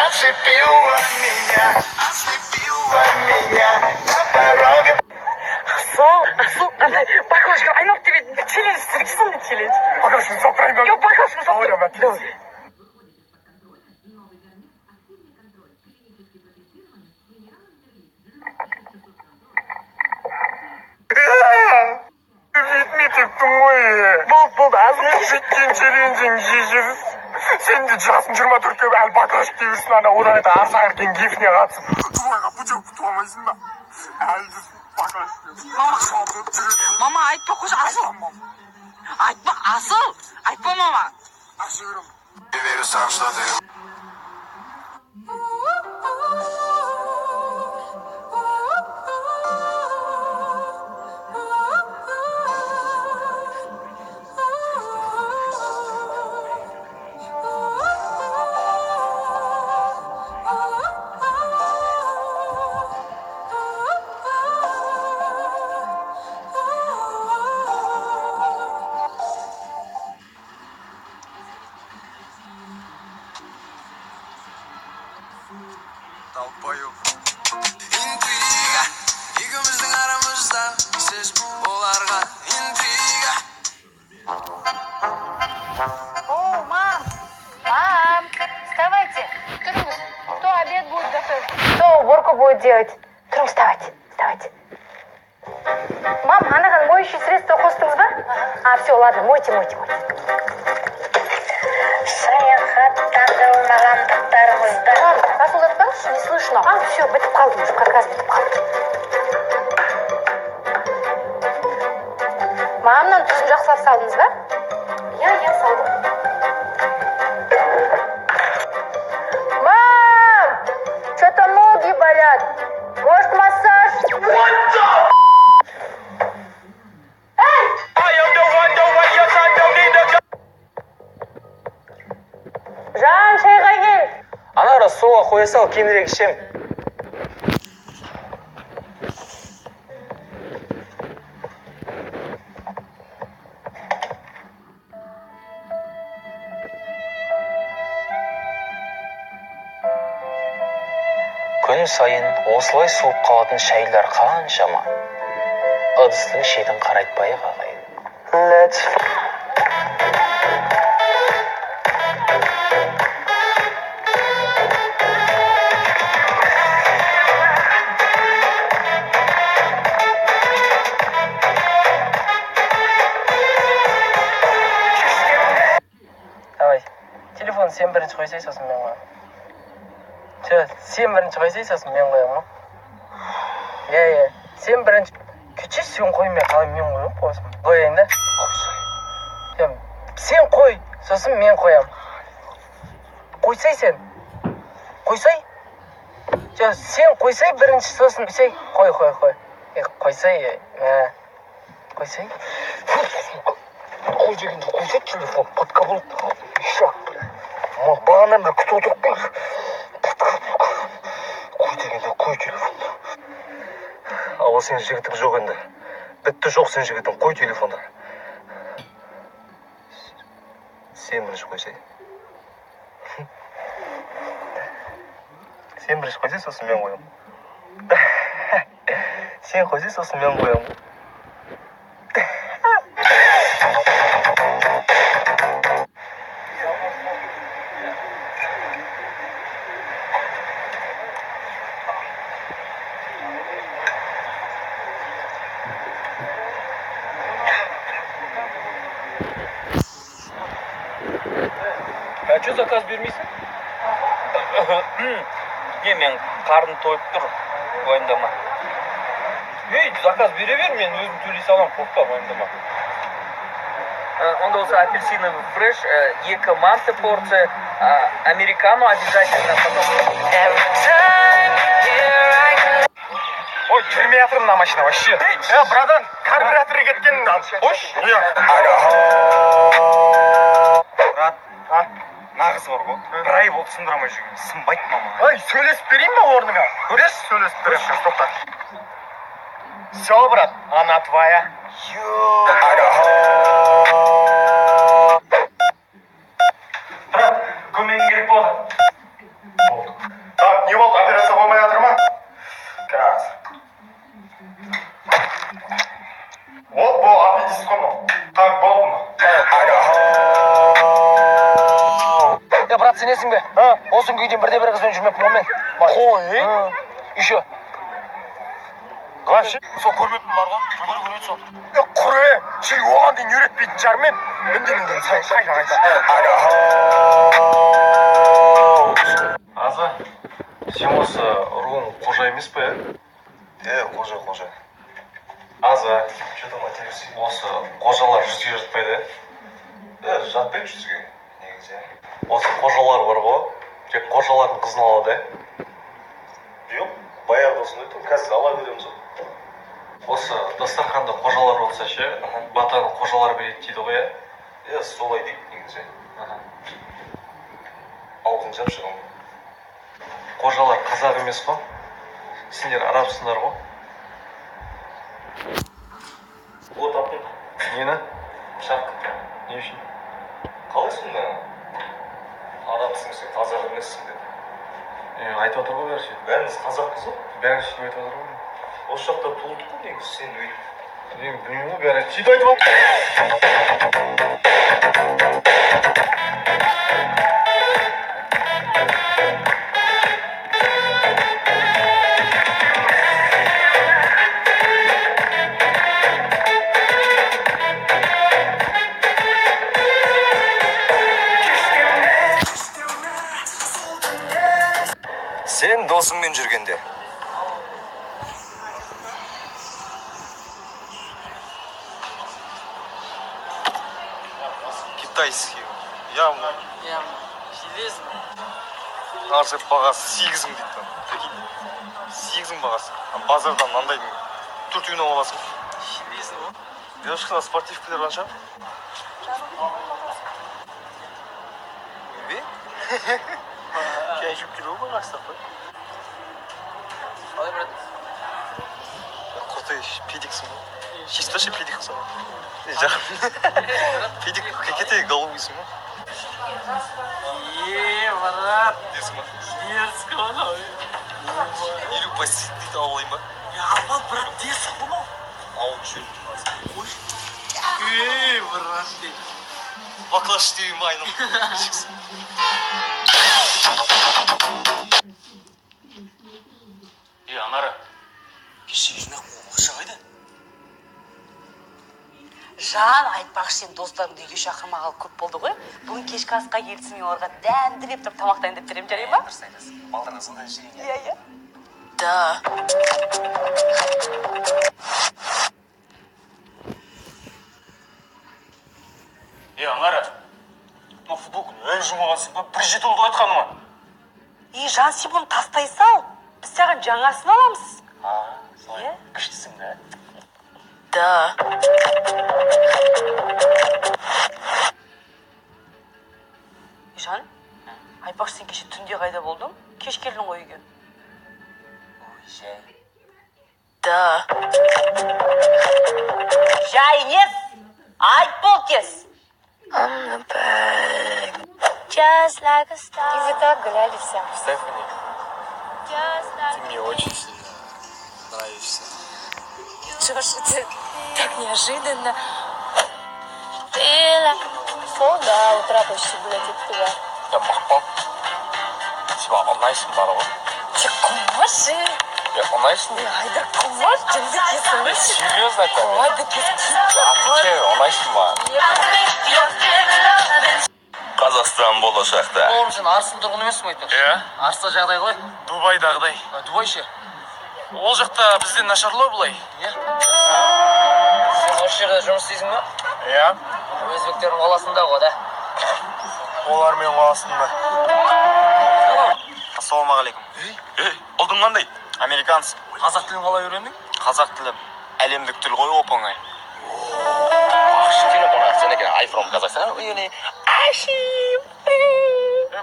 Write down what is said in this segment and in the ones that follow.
Ослепила меня на дороге. Асыл, андай баклажка айналып тебе челлендж сырксын да челлендж. Баклажканы соқтырайын ба? Yok баклажка Давай. Жетмей ғой. болды азыр. Жеткен челленжің ежір. Сен де жасың 24-ке әлі баклажка кебірсің, ана одан айта арсақ еркен гифіне қатысып. Дубайға пучок тұтамайсың ба? Әлі баклажка. Мама айтпа қойшы асыл. Айтпа асыл. Айтпа мама. Я верю сам, что ты... Долбоёб. Интрига. Ikimizдің арамызда сіз оларға интрига. О, мам! Мам! Вставайте! Трус! Кто обед будет готовить? Кто уборку будет делать? Трус, вставайте! Вставайте! Мам, анаған моющее средство қостыңыз ба? А, все, ладно, мойте. Саяхаттандырмағандықтарымызды. Мам, бас ұзатпаңызшы, не слышно. А, все, бітіп қалды уже, как раз бітіп қалды. Мамнан тұзын жақсылап салдыңыз ба? Я салдым. Мам! Что-то ноги болят. Может, массаж? Жан, шайға кел. Ана рас суға қоя сал, кейінірек ішем. Күн сайын осылай суып қалатын шайлар қаншама. Ыдыстың шетін қарайтпай ағайын. Let's Давай, телефон сен бірінші қойсай, сосын мен қоямын. Сен бірінші қойсай, сосын мен қоямын. Иә, сен бірінші күші сен қоймай қалай мен қоямын, болсын. Қояйын да? Сен қой, сосын мен қоямын. Қойсай сен. Қойсай? Сен қойсай бірінші, сосын қойсай. Қой. Қойсай. Қойсай. Қой дегенде қойсай, телефон патқа болып. Шақ, бля. Бағанан бері күтіп отырып қой. Қой дегенде қой телефон. Ал сен жігітің жоқ енді. Бітті жоқ сен жігітің, қой телефонды. Сен бірінші қойсай. Сен бірінші қойсай, сосын мен қоямын. Сен қойсай, сосын мен қоямын. А что заказ бермейсің? Не, мен қарным тойып тұр, уайымдама. Ей, заказ бере бер, мен өзім төлей салам, қорықпа, уайымдама. Онда болса апельсиновый фреш, 2 манты порция, американо обязательно, потом... Ой, жүрмей жатырмын мына машина вообще. Братан, карбюраторы кеткен. Қош? Брат, нағыз бар ғой. Бір ай болып сындырамай жүрген. Сынбайды мама. Ой, сөйлесіп берейін ба орныңа? Көресіз, сөйлесіп берейін. Сейчас, тоқта. Все, брат, она твоя. Брат, көмегің керек болды. Болды. сенесің бе? Осы күнге дейін бірде бір қызбен жүрмеппін ғой мен. Қой. Еще. Вообще, сол көрмеппін бар ғой. Жүгіріп көреді сол. Құре, сен оған дейін үйретпейтін шығар мен. Үндемеген сайын қайта. Аза, сен осы руың қожа емес па, Қожа. Аза, Что там материшься? осы қожалар жүзге жатпайды, Жатпайды жүзге, негізі. осы қожалар бар ғой, тек қожалардың қызын алады, Жоқ, баяғыда осындай тұр, қазір ала береміз ғой. Осы дастарханда қожалар болса ше, батаны қожалар береді дейді ғой, Солай дейді негізі. Аузын жапшы ғана. Қожалар қазақ емес қой, сендер арабсыңдар ғой. О, таптың. Нені? Шақ. Не үшін? Қалайсың да? Арабсың сен, қазақ емессің деп. Айтып отыр ғой бәрі. Бәріміз қазақпыз ғой. Бәрі сөйтіп айтып отыр ғой. Осы жақта туылдық қой негізі сен өйтіп. Білмеймін ғой, бәрі сөйтіп айтып отыр. Сен досыңмен жүргенде. Китайский. Явно. Железный. Арсы бағасы 8 мың дейді. 8 мың бағасы. Базардан мынандай 4 аласың. Железный ғой. Девушкаға спортивкілер қанша? Бе? Сен жүк келу ғой қастап қой. Қалай брат? Құртай педиксің ғой. Чистоше педиксің ғой. Жақын. Педик какие-то голубыйсың ғой. Брат. Десің ба? Дерзко ғой. Елу посетит дейді алайын ба? Алма брат дерзко ғой. Ауын шөл. Брат. Баклаш деймін айным. Анары. Кешегі жинақ оқышы қайда? Жан, айтпақшы сен достарыңды үйге шақырмағалы көп болды ғой. Бүгін кешкі асқа келсін, мен оларға дәмділеп тұрып тамақтайын деп берем, жарай ма? Дұрыс айтасың. Балдырға сондай жеген. Иә. Да. Анары. Мына футболканы әлі жумағансың ба? Бір жеті болды айтқаныма. Жан, сен бұны тастай сал. Біз саған жаңасын аламыз. Солай. Күштісің да? Да. Жан, айтпақшы сен кеше түнде қайда болдың? Кеш келдің ғой үйге. Жай. Да. Жай емес, айт бол тез. Just like a star. И вы так гуляли все. Стефани, Just like... ты мне очень сильно нравишься. Джош, это так неожиданно. Ты... Сол, да, утра почти летит туда. Я мақпал. Сен ұнайсың бары ғой. Ты кумаши. Я ұнайсың. Айда кумаш, жынды кесің. Серьезно айтамын. Айда кесін. Отвечаю, ұнайсың ба? Қазақстан болашақта. Оғым сен Арыстың тұрғын емессің айтпақшы? Арыста жағдай ғой? Дубайдағыдай. Дубай ше? Ол жақта бізден нашарлау бұлай. Сен осы жерде жұмыс істейсің ба? Өзбектердің қаласында ғой да. Олар мен қаласында. Ассалаумағалейкум. Ұлдың қандай? Американец. Қазақ тілін қалай үйрендің? Қазақ тілі әлемдік тіл ғой оп-оңай. Шетелден қонақ сен екен, I from Kazakhstan. Үйіне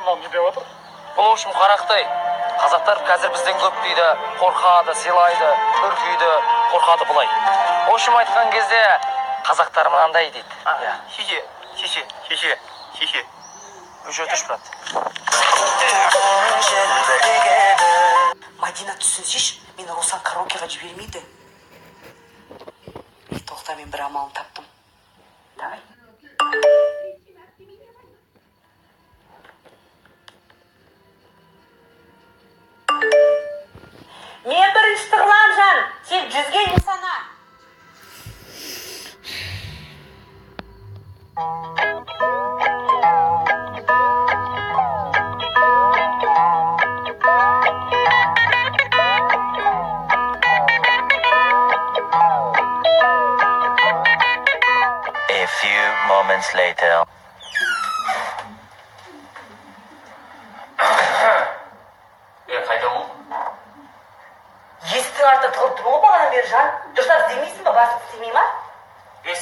Мынау не деп отыр? Бұл үшін қарақтай. Қазақтар қазір бізден көп дейді, қорқады, сыйлайды, үркейді, қорқады бұлай. Ошым айтқан кезде қазақтар мынандай дейді. Хе-хе. Уже тұш, брат. Мадина түсінсеш, мені Руслан караокеға жібермейді. Тоқта, мен бір амалын таптым. Давай. Мен бірінші тығылам жан, сен 100-ге не сана. A few moments later. Қайдамын? Есіктің артынан тұрып тұрмын ғой бағанадан бері жан. Дұрыстап іздемейсің ба, басып істемей ма?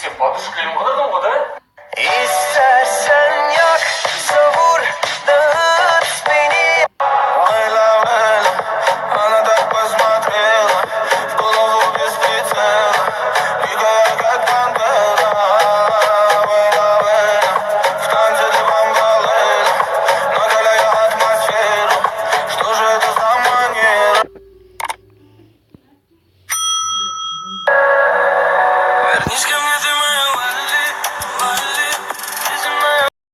Сен подушкамен қыдырдың ғой да? İstersen